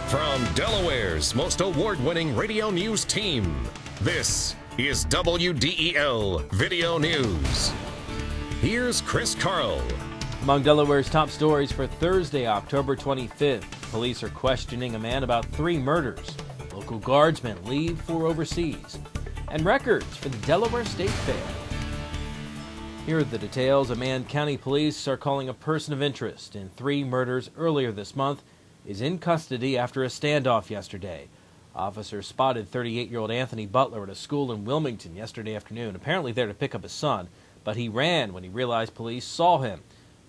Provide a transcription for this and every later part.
From Delaware's most award-winning radio news team, this is WDEL Video News. Here's Chris Carl. Among Delaware's top stories for Thursday, October 25th, police are questioning a man about 3 murders. Local guardsmen leave for overseas. And records for the Delaware State Fair. Here are the details. A man County Police are calling a person of interest in 3 murders earlier this month is in custody after a standoff yesterday. Officers spotted 38-year-old Anthony Butler at a school in Wilmington yesterday afternoon, apparently there to pick up his son, but he ran when he realized police saw him.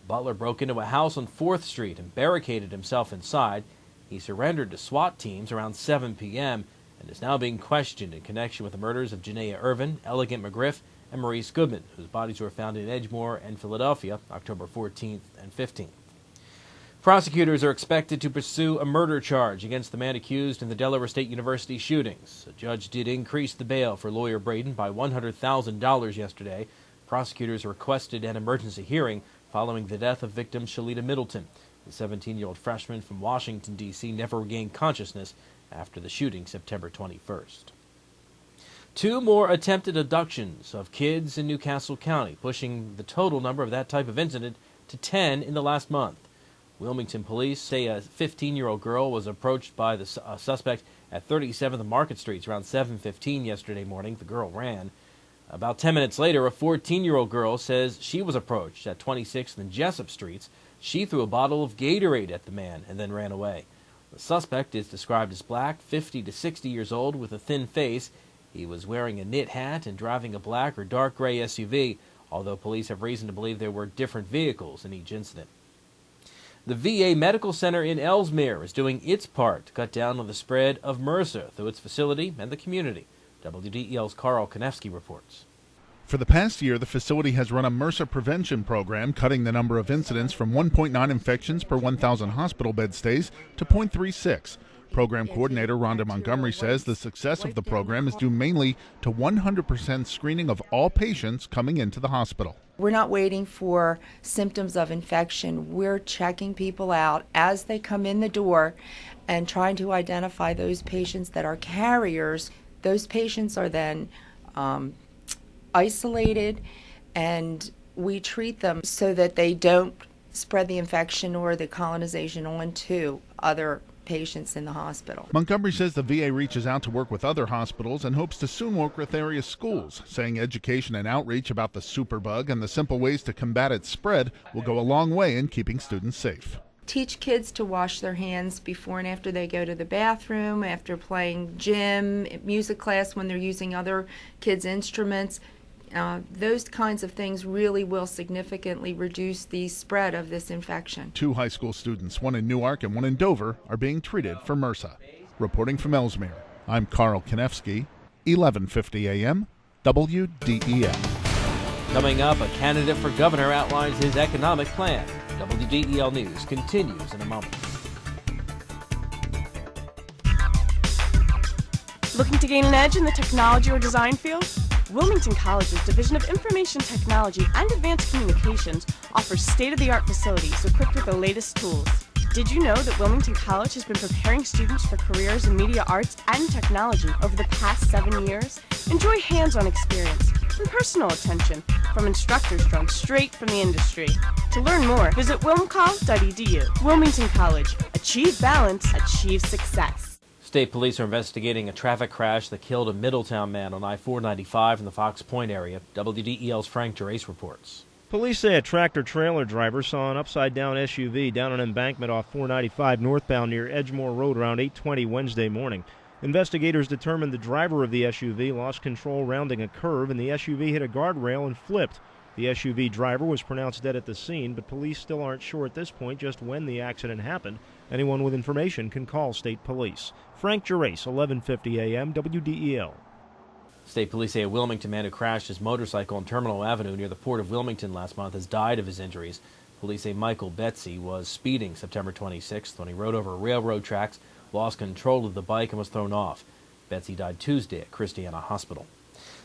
Butler broke into a house on 4th Street and barricaded himself inside. He surrendered to SWAT teams around 7 p.m. and is now being questioned in connection with the murders of Janaea Irvin, Elegant McGriff, and Maurice Goodman, whose bodies were found in Edgemoor and Philadelphia October 14th and 15th. Prosecutors are expected to pursue a murder charge against the man accused in the Delaware State University shootings. A judge did increase the bail for lawyer Braden by $100,000 yesterday. Prosecutors requested an emergency hearing following the death of victim Shalita Middleton. The 17-year-old freshman from Washington, D.C. never regained consciousness after the shooting September 21st. 2 more attempted abductions of kids in New Castle County, pushing the total number of that type of incident to 10 in the last month. Wilmington police say a 15-year-old girl was approached by the suspect at 37th Market Street around 7:15 yesterday morning. The girl ran. About 10 minutes later, a 14-year-old girl says she was approached at 26th and Jessup Streets. She threw a bottle of Gatorade at the man and then ran away. The suspect is described as black, 50 to 60 years old, with a thin face. He was wearing a knit hat and driving a black or dark gray SUV, although police have reason to believe there were different vehicles in each incident. The VA Medical Center in Ellesmere is doing its part to cut down on the spread of MRSA through its facility and the community. WDEL's Carl Konevsky reports. For the past year, the facility has run a MRSA prevention program, cutting the number of incidents from 1.9 infections per 1,000 hospital bed stays to 0.36. Program coordinator Rhonda Montgomery says the success of the program is due mainly to 100% screening of all patients coming into the hospital. We're not waiting for symptoms of infection. We're checking people out as they come in the door and trying to identify those patients that are carriers. Those patients are then isolated, and we treat them so that they don't spread the infection or the colonization onto other patients in the hospital. Montgomery says the VA reaches out to work with other hospitals and hopes to soon work with area schools, saying education and outreach about the superbug and the simple ways to combat its spread will go a long way in keeping students safe. Teach kids to wash their hands before and after they go to the bathroom, after playing gym, music class, when they're using other kids' instruments. Those kinds of things really will significantly reduce the spread of this infection. 2 high school students, one in Newark and one in Dover, are being treated for MRSA. Reporting from Ellesmere, I'm Carl Konevsky, 1150 AM, WDEL. Coming up, a candidate for governor outlines his economic plan. WDEL News continues in a moment. Looking to gain an edge in the technology or design field? Wilmington College's Division of Information Technology and Advanced Communications offers state-of-the-art facilities equipped with the latest tools. Did you know that Wilmington College has been preparing students for careers in media arts and technology over the past 7 years? Enjoy hands-on experience and personal attention from instructors drawn straight from the industry. To learn more, visit wilmcoll.edu. Wilmington College. Achieve balance, achieve success. State police are investigating a traffic crash that killed a Middletown man on I-495 in the Fox Point area. WDEL's Frank Gerace reports. Police say a tractor-trailer driver saw an upside-down SUV down an embankment off 495 northbound near Edgemoor Road around 8:20 Wednesday morning. Investigators determined the driver of the SUV lost control rounding a curve, and the SUV hit a guardrail and flipped. The SUV driver was pronounced dead at the scene, but police still aren't sure at this point just when the accident happened. Anyone with information can call state police. Frank Gerace, 1150 AM, WDEL. State police say a Wilmington man who crashed his motorcycle on Terminal Avenue near the Port of Wilmington last month has died of his injuries. Police say Michael Betsy was speeding September 26th when he rode over railroad tracks, lost control of the bike, and was thrown off. Betsy died Tuesday at Christiana Hospital.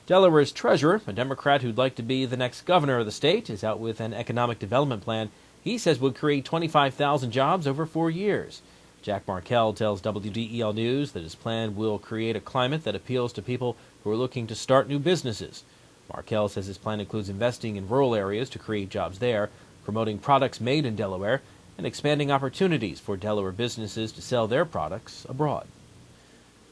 Delaware's treasurer, a Democrat who'd like to be the next governor of the state, is out with an economic development plan he says would create 25,000 jobs over 4 years. Jack Markell tells WDEL News that his plan will create a climate that appeals to people who are looking to start new businesses. Markell says his plan includes investing in rural areas to create jobs there, promoting products made in Delaware, and expanding opportunities for Delaware businesses to sell their products abroad.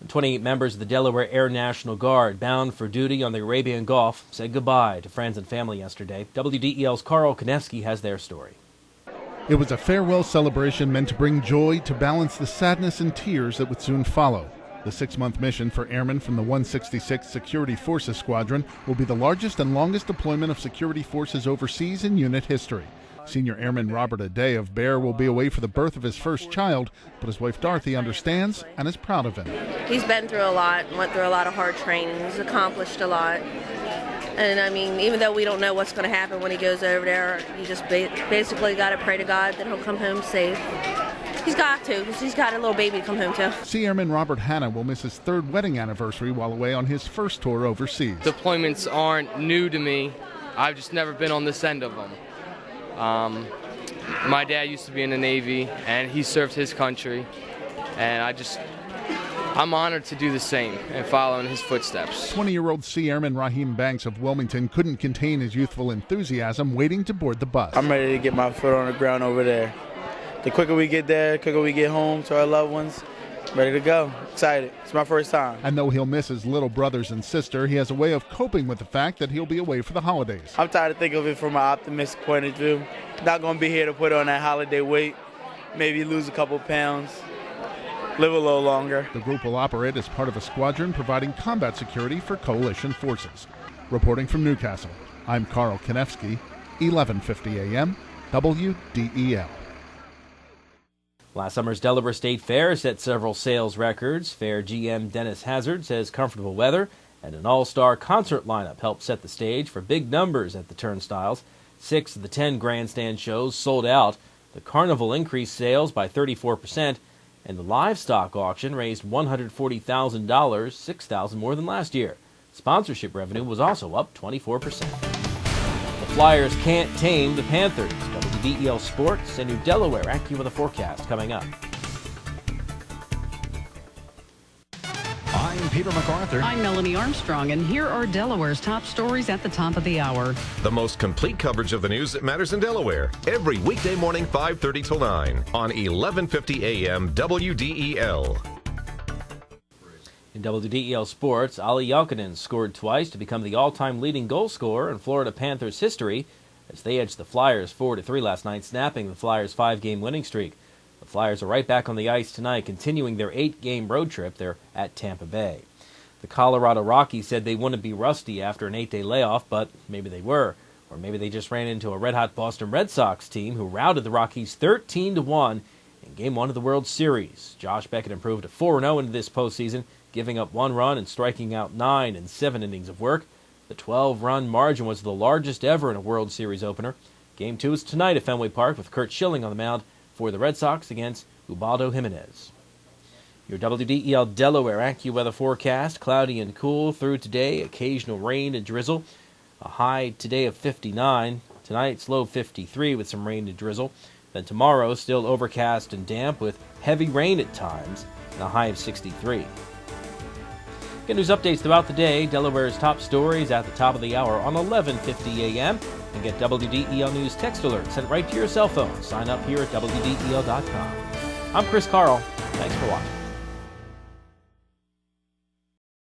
28 members of the Delaware Air National Guard bound for duty on the Arabian Gulf said goodbye to friends and family yesterday. WDEL's Carl Konevsky has their story. It was a farewell celebration meant to bring joy to balance the sadness and tears that would soon follow. The 6-month mission for airmen from the 166th Security Forces Squadron will be the largest and longest deployment of security forces overseas in unit history. Senior Airman Robert Ade of Bear will be away for the birth of his first child, but his wife Dorothy understands and is proud of him. He's been through a lot, went through a lot of hard training. He's accomplished a lot. And I mean, even though we don't know what's going to happen when he goes over there, you just basically got to pray to God that he'll come home safe. He's got to, because he's got a little baby to come home to. Sea Airman Robert Hanna will miss his 3rd wedding anniversary while away on his first tour overseas. Deployments aren't new to me. I've just never been on this end of them. My dad used to be in the Navy, and he served his country, and I'm honored to do the same and follow in his footsteps. 20-year-old Sea Airman Raheem Banks of Wilmington couldn't contain his youthful enthusiasm waiting to board the bus. I'm ready to get my foot on the ground over there. The quicker we get there, the quicker we get home to our loved ones, ready to go. Excited. It's my first time. And though he'll miss his little brothers and sister, he has a way of coping with the fact that he'll be away for the holidays. I'm trying to think of it from an optimistic point of view. Not going to be here to put on that holiday weight, maybe lose a couple pounds, live a little longer. The group will operate as part of a squadron providing combat security for coalition forces. Reporting from Newcastle, I'm Carl Konevsky, 1150 AM, WDEL. Last summer's Delaware State Fair set several sales records. Fair GM Dennis Hazard says comfortable weather and an all-star concert lineup helped set the stage for big numbers at the turnstiles. 6 of the 10 grandstand shows sold out. The carnival increased sales by 34%, and the livestock auction raised $140,000, $6,000 more than last year. Sponsorship revenue was also up 24%. The Flyers can't tame the Panthers. WDEL Sports and New Delaware AccuWeather forecast coming up. I'm Peter MacArthur. I'm Melanie Armstrong, and here are Delaware's top stories at the top of the hour. The most complete coverage of the news that matters in Delaware. Every weekday morning, 5:30 till 9 on 1150 AM WDEL. In WDEL Sports, Ali Jokinen scored twice to become the all-time leading goal scorer in Florida Panthers history as they edged the Flyers 4-3 last night, snapping the Flyers' 5-game winning streak. The Flyers are right back on the ice tonight, continuing their 8-game road trip. They're at Tampa Bay. The Colorado Rockies said they wouldn't be rusty after an 8-day layoff, but maybe they were. Or maybe they just ran into a red-hot Boston Red Sox team who routed the Rockies 13-1 in Game 1 of the World Series. Josh Beckett improved to 4-0 into this postseason, giving up 1 run and striking out 9 in 7 innings of work. The 12-run margin was the largest ever in a World Series opener. Game 2 is tonight at Fenway Park with Curt Schilling on the mound for the Red Sox against Ubaldo Jimenez. Your WDEL Delaware AccuWeather forecast, cloudy and cool through today, occasional rain and drizzle. A high today of 59. Tonight's low 53 with some rain and drizzle. Then tomorrow, still overcast and damp with heavy rain at times and a high of 63. Get news updates throughout the day. Delaware's top stories at the top of the hour on 1150 a.m. And get WDEL News text alerts sent right to your cell phone. Sign up here at WDEL.com. I'm Chris Carl. Thanks for watching.